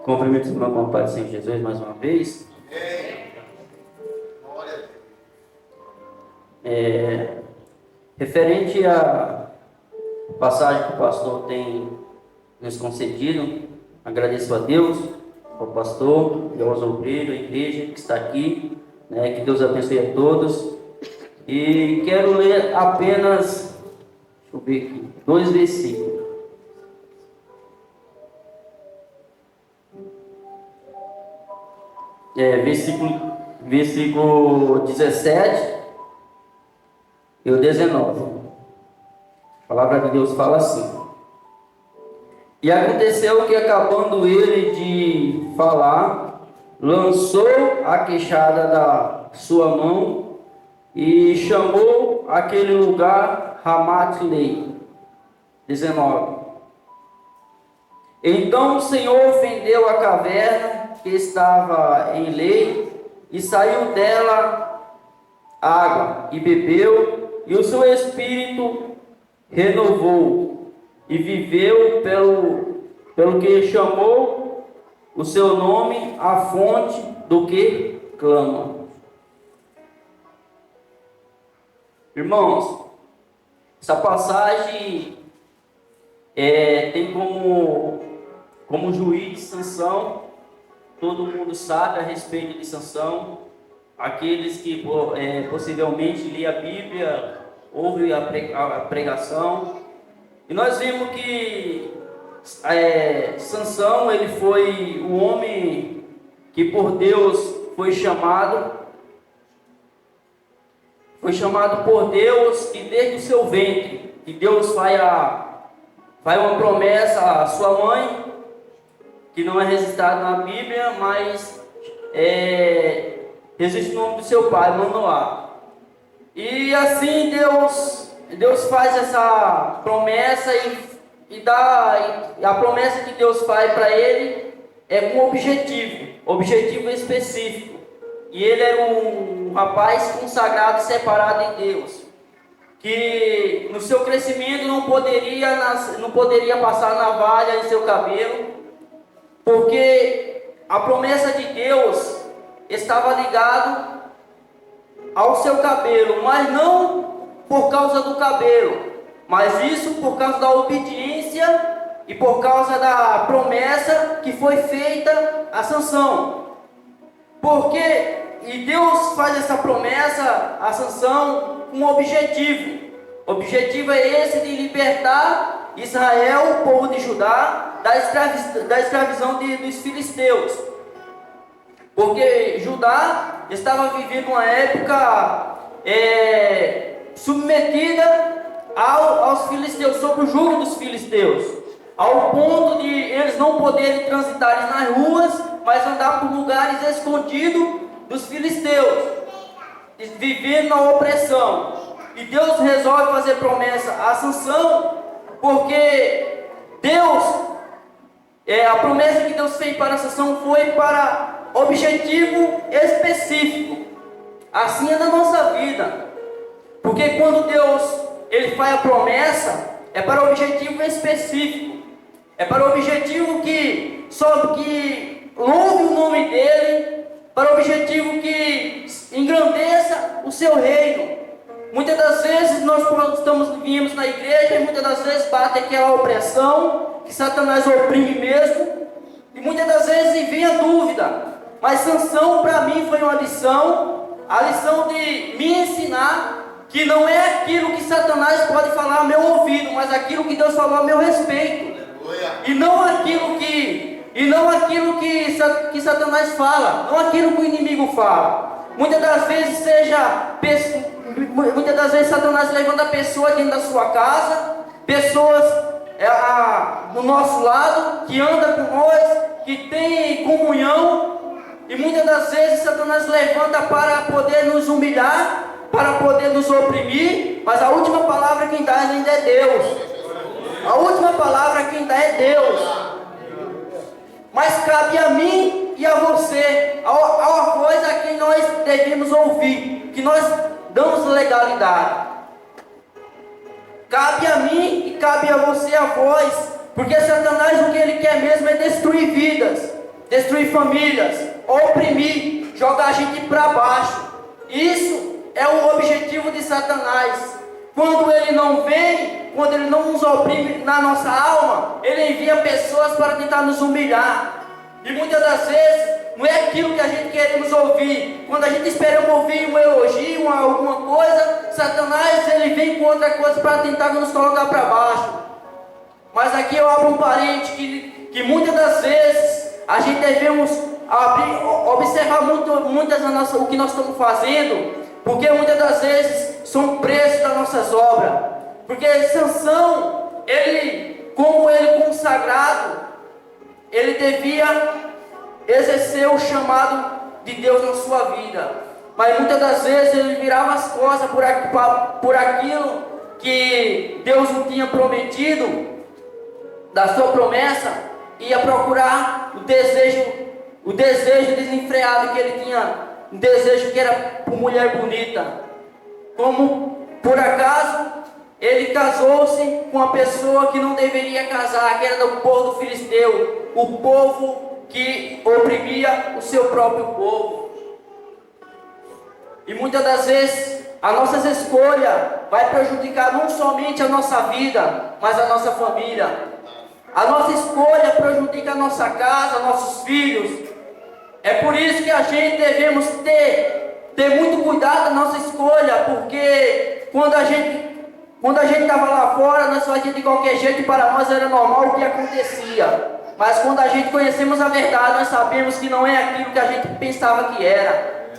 Cumprimento o irmão com a paz do Senhor Jesus mais uma vez. Referente à passagem que o pastor tem nos concedido, agradeço a Deus, ao pastor e aos obreiros, a igreja que está aqui, que Deus abençoe a todos. E quero ler apenas, deixa eu ver aqui, 2 versículos. Versículo 17 e o 19. A palavra de Deus fala assim: E aconteceu que, acabando ele de falar, lançou a queixada da sua mão e chamou aquele lugar Ramat-Lei. 19. Então o Senhor fendeu a caverna que estava em Lei, e saiu dela água, e bebeu, e o seu espírito renovou, e viveu pelo que chamou o seu nome a fonte do que clama. Irmãos, essa passagem tem como juiz Sansão. Todo mundo sabe a respeito de Sansão. Aqueles que possivelmente lê a Bíblia, ouvem a pregação. E nós vimos que Sansão, ele foi o homem que por Deus foi chamado por Deus, e desde o seu ventre, que Deus faz uma promessa à sua mãe, que não é registrado na Bíblia, mas existe o nome do seu pai, Manoá. E assim Deus faz essa promessa e a promessa que Deus faz para ele é com objetivo específico. E ele era um rapaz consagrado e separado em Deus, que no seu crescimento não poderia passar navalha em seu cabelo, porque a promessa de Deus estava ligada ao seu cabelo, mas não por causa do cabelo, mas isso por causa da obediência e por causa da promessa que foi feita a Sansão. E Deus faz essa promessa a Sansão com um objetivo. O objetivo é esse de libertar Israel, o povo de Judá, da escravidão dos filisteus. Porque Judá estava vivendo uma época submetida aos filisteus, sob o jugo dos filisteus, ao ponto de eles não poderem transitar nas ruas, mas andar por lugares escondidos dos filisteus, vivendo na opressão. E Deus resolve fazer promessa a Sansão, porque a promessa que Deus fez para Sansão foi para objetivo específico. Assim é na nossa vida, porque quando Deus ele faz a promessa, é para objetivo específico, é para o objetivo que louve o nome dele, para o objetivo que engrandeça o seu reino. Muitas das vezes nós viemos na igreja e muitas das vezes bate aquela opressão, que Satanás oprime mesmo, e muitas das vezes vem a dúvida. Mas Sansão para mim foi uma lição, a lição de me ensinar que não é aquilo que Satanás pode falar ao meu ouvido, mas aquilo que Deus falou a meu respeito. E não aquilo que Satanás fala, não aquilo que o inimigo fala. Muitas das vezes Satanás levanta a pessoa dentro da sua casa, pessoas do nosso lado, que anda com nós, que tem comunhão, e muitas das vezes Satanás levanta para poder nos humilhar, para poder nos oprimir, mas a última palavra quem dá ainda é Deus. A última palavra quem dá é Deus. Mas cabe a mim e a você, a voz a quem nós devemos ouvir, que nós damos legalidade. Cabe a mim e cabe a você a voz, porque Satanás o que ele quer mesmo é destruir vidas. destruir famílias, oprimir, jogar a gente para baixo. Isso é o objetivo de Satanás. Quando ele não vem, quando ele não nos oprime na nossa alma, ele envia pessoas para tentar nos humilhar. E muitas das vezes não é aquilo que a gente queremos ouvir. Quando a gente espera ouvir um elogio, alguma coisa, Satanás ele vem com outra coisa para tentar nos colocar para baixo. Mas aqui eu abro um parente que muitas das vezes a gente devemos observar muitas o que nós estamos fazendo, porque muitas das vezes são preços das nossas obras. Porque Sansão, como ele consagrado, ele devia exercer o chamado de Deus na sua vida. Mas muitas das vezes ele virava as costas por aquilo que Deus não tinha prometido, da sua promessa, ia procurar o desejo desenfreado que ele tinha, um desejo que era por mulher bonita. Como por acaso ele casou-se com uma pessoa que não deveria casar, que era do povo do filisteu, o povo que oprimia o seu próprio povo. E muitas das vezes as nossas escolhas vai prejudicar não somente a nossa vida, mas a nossa família. A nossa escolha prejudica a nossa casa, nossos filhos. É por isso que a gente devemos ter muito cuidado na nossa escolha, porque quando a gente estava lá fora, nós fazíamos de qualquer jeito e para nós era normal o que acontecia. Mas quando a gente conhecemos a verdade, nós sabemos que não é aquilo que a gente pensava que era.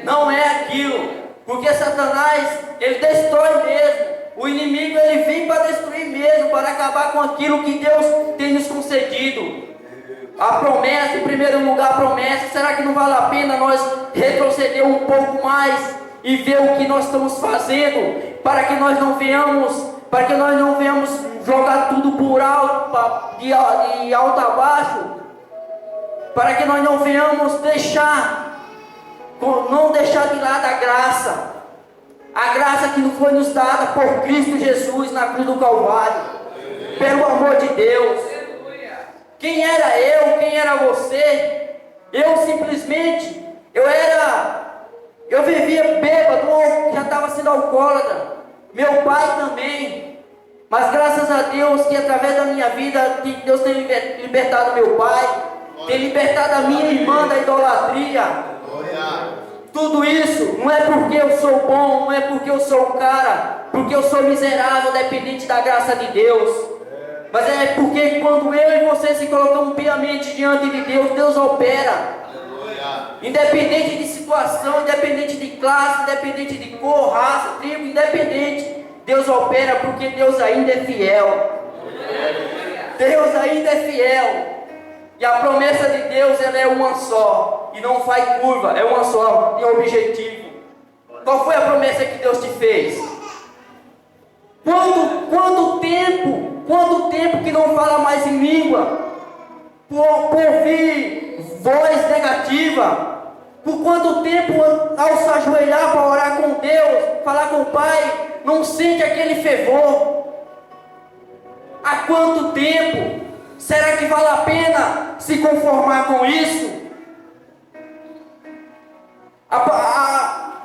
Não é aquilo, porque Satanás, ele destrói mesmo. O inimigo, ele vem para destruir mesmo, para acabar com aquilo que Deus tem nos concedido. A promessa, em primeiro lugar, a promessa. Será que não vale a pena nós retroceder um pouco mais e ver o que nós estamos fazendo, para que nós não venhamos jogar tudo por alto, de alto a baixo, para que nós não venhamos não deixar de lado a graça que foi nos dada por Cristo Jesus na cruz do Calvário, pelo amor de Deus. Quem era eu? Quem era você? Eu simplesmente, eu vivia bêbado, já estava sendo alcoólatra, meu pai também, mas graças a Deus que através da minha vida, Deus tem libertado meu pai, tem libertado a minha irmã da idolatria. Tudo isso não é porque eu sou bom, não é porque eu sou o cara, porque eu sou miserável, dependente da graça de Deus. Mas é porque quando eu e você se colocamos piamente diante de Deus, Deus opera. Independente de situação, independente de classe, independente de cor, raça, tribo, independente, Deus opera porque Deus ainda é fiel. Deus ainda é fiel. E a promessa de Deus, ela é uma só, e não faz curva, é uma só, tem objetivo. Qual foi a promessa que Deus te fez? Quanto tempo que não fala mais em língua, por ouvir voz negativa? Por quanto tempo, ao se ajoelhar para orar com Deus, falar com o Pai, não sente aquele fervor? Há quanto tempo? Será que vale a pena se conformar com isso?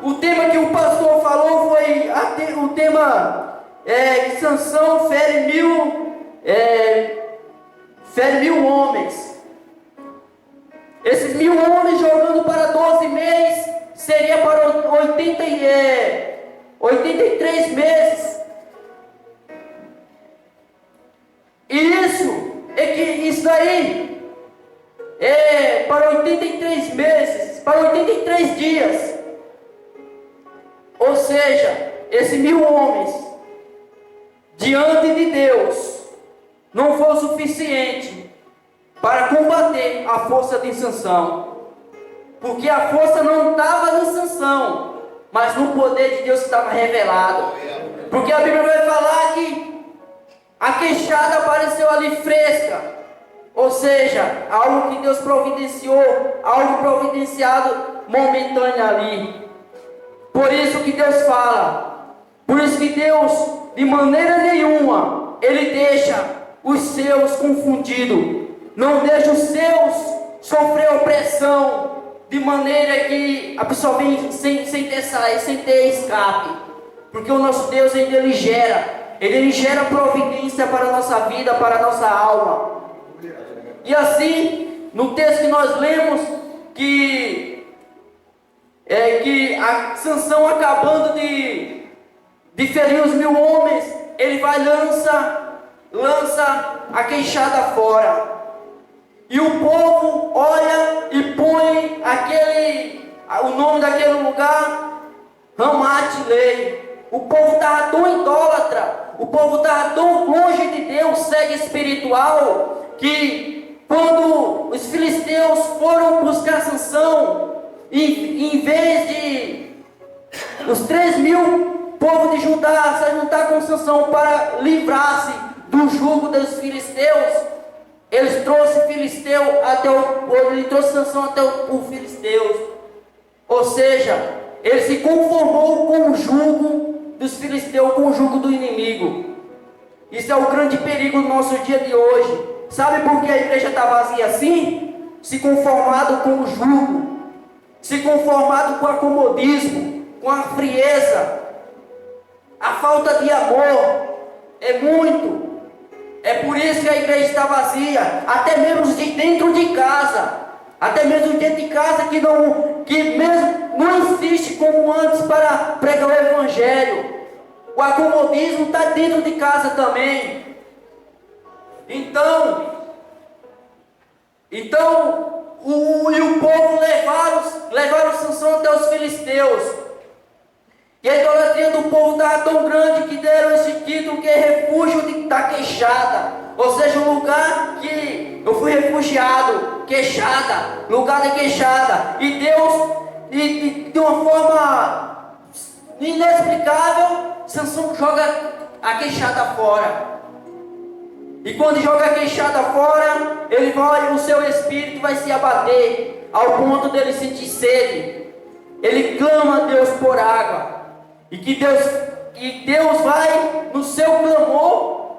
O tema que o pastor falou foi o tema que Sansão fere mil homens. Esses 1000 homens jogando para 12 meses seria para 83 meses. E isso aí é para 83 meses, para 83 dias. Ou seja, esses 1000 homens diante de Deus não foi o suficiente para combater a força de Sansão, porque a força não estava em Sansão, mas no poder de Deus que estava revelado. Porque a Bíblia vai falar que a queixada apareceu ali fresca, ou seja, algo que Deus providenciou, algo providenciado momentâneo ali. Por isso que Deus fala, por isso que Deus, de maneira nenhuma, Ele deixa os seus confundidos, não deixa os seus sofreu opressão, de maneira que a pessoa vem sem ter saída, sem ter escape. Porque o nosso Deus, Ele gera providência para a nossa vida, para a nossa alma. E assim, no texto que nós lemos, que a Sansão acabando de ferir os 1000 homens, ele vai lança a queixada fora. E o povo olha e põe o nome daquele lugar, Ramat-Lei. O povo estava tão idólatra, o povo estava tão longe de Deus, cego espiritual, que quando os filisteus foram buscar Sansão, em vez de os 3.000 povo de Judá se juntar com Sansão para livrar-se do jugo dos filisteus, ele trouxe Sansão até os filisteus. Ou seja, ele se conformou com o jugo dos filisteus, com o jugo do inimigo. Isso é o grande perigo do nosso dia de hoje. Sabe por que a igreja está vazia assim? Se conformado com o jugo, se conformado com o acomodismo, com a frieza, a falta de amor. É muito. É por isso que a igreja está vazia, até mesmo de dentro de casa. Até mesmo dentro de casa que mesmo não insiste como antes para pregar o evangelho. O acomodismo está dentro de casa também. Então o povo levaram Sansão até os filisteus. E a idolatria do povo estava tão grande que deram esse título, que é refúgio da queixada. Ou seja, um lugar que eu fui refugiado, queixada, lugar de queixada. E Deus, de uma forma inexplicável, Sansão joga a queixada fora. E quando joga a queixada fora, o seu espírito vai se abater, ao ponto dele sentir sede. Ele clama a Deus por água. E Deus vai no seu clamor,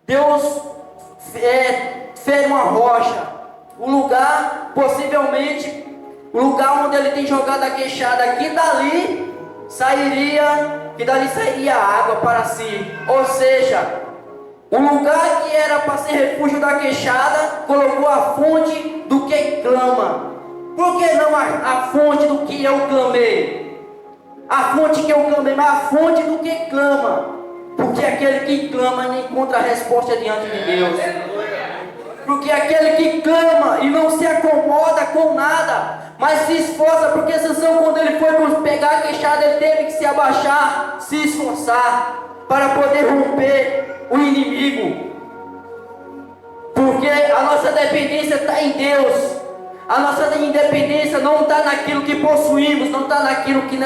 Deus fere uma rocha. O lugar, possivelmente, o lugar onde ele tem jogado a queixada, que dali sairia água para si. Ou seja, o lugar que era para ser refúgio da queixada, colocou a fonte do que clama. Por que não a fonte do que eu clamei? A fonte que eu clamei, mas a fonte do que clama. Porque aquele que clama não encontra a resposta diante de Deus. Porque aquele que clama e não se acomoda com nada, mas se esforça, porque Sansão, quando ele foi pegar a queixada, ele teve que se abaixar, se esforçar, para poder romper o inimigo. Porque a nossa dependência está em Deus. A nossa independência não está naquilo que possuímos, não está naquilo que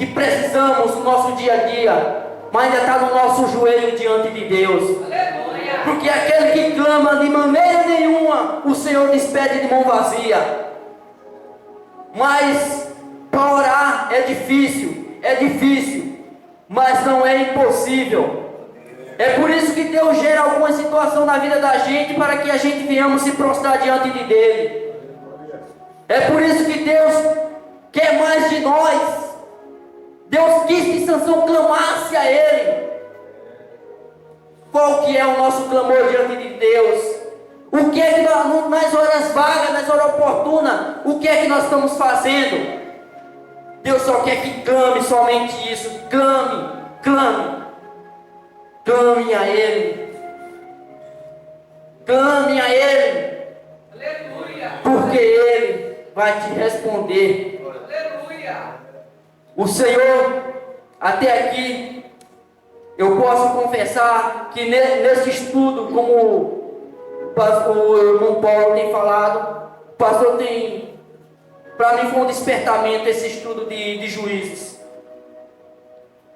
precisamos no nosso dia a dia, mas ainda está no nosso joelho diante de Deus. Aleluia. Porque aquele que clama, de maneira nenhuma o Senhor despede de mão vazia. Mas para orar é difícil, mas não é impossível. É por isso que Deus gera alguma situação na vida da gente, para que a gente venhamos se prostrar diante dele. É por isso que Deus quer mais de nós. Deus quis que Sansão clamasse a Ele. Qual que é o nosso clamor diante de Deus? O que é que nas horas vagas, nas horas oportunas, o que é que nós estamos fazendo? Deus só quer que clame somente isso. Clame a Ele. Clame a Ele. Aleluia. Porque Ele vai te responder. Aleluia. O Senhor, até aqui, eu posso confessar que nesse estudo, como o irmão Paulo tem falado, o pastor tem, para mim foi um despertamento esse estudo de Juízes.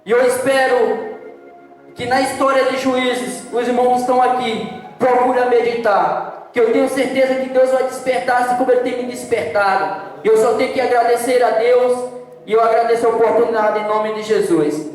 E eu espero que na história de Juízes, os irmãos que estão aqui, procurem meditar. Que eu tenho certeza que Deus vai despertar, assim como Ele tem me despertado. E eu só tenho que agradecer a Deus, e eu agradeço a oportunidade em nome de Jesus.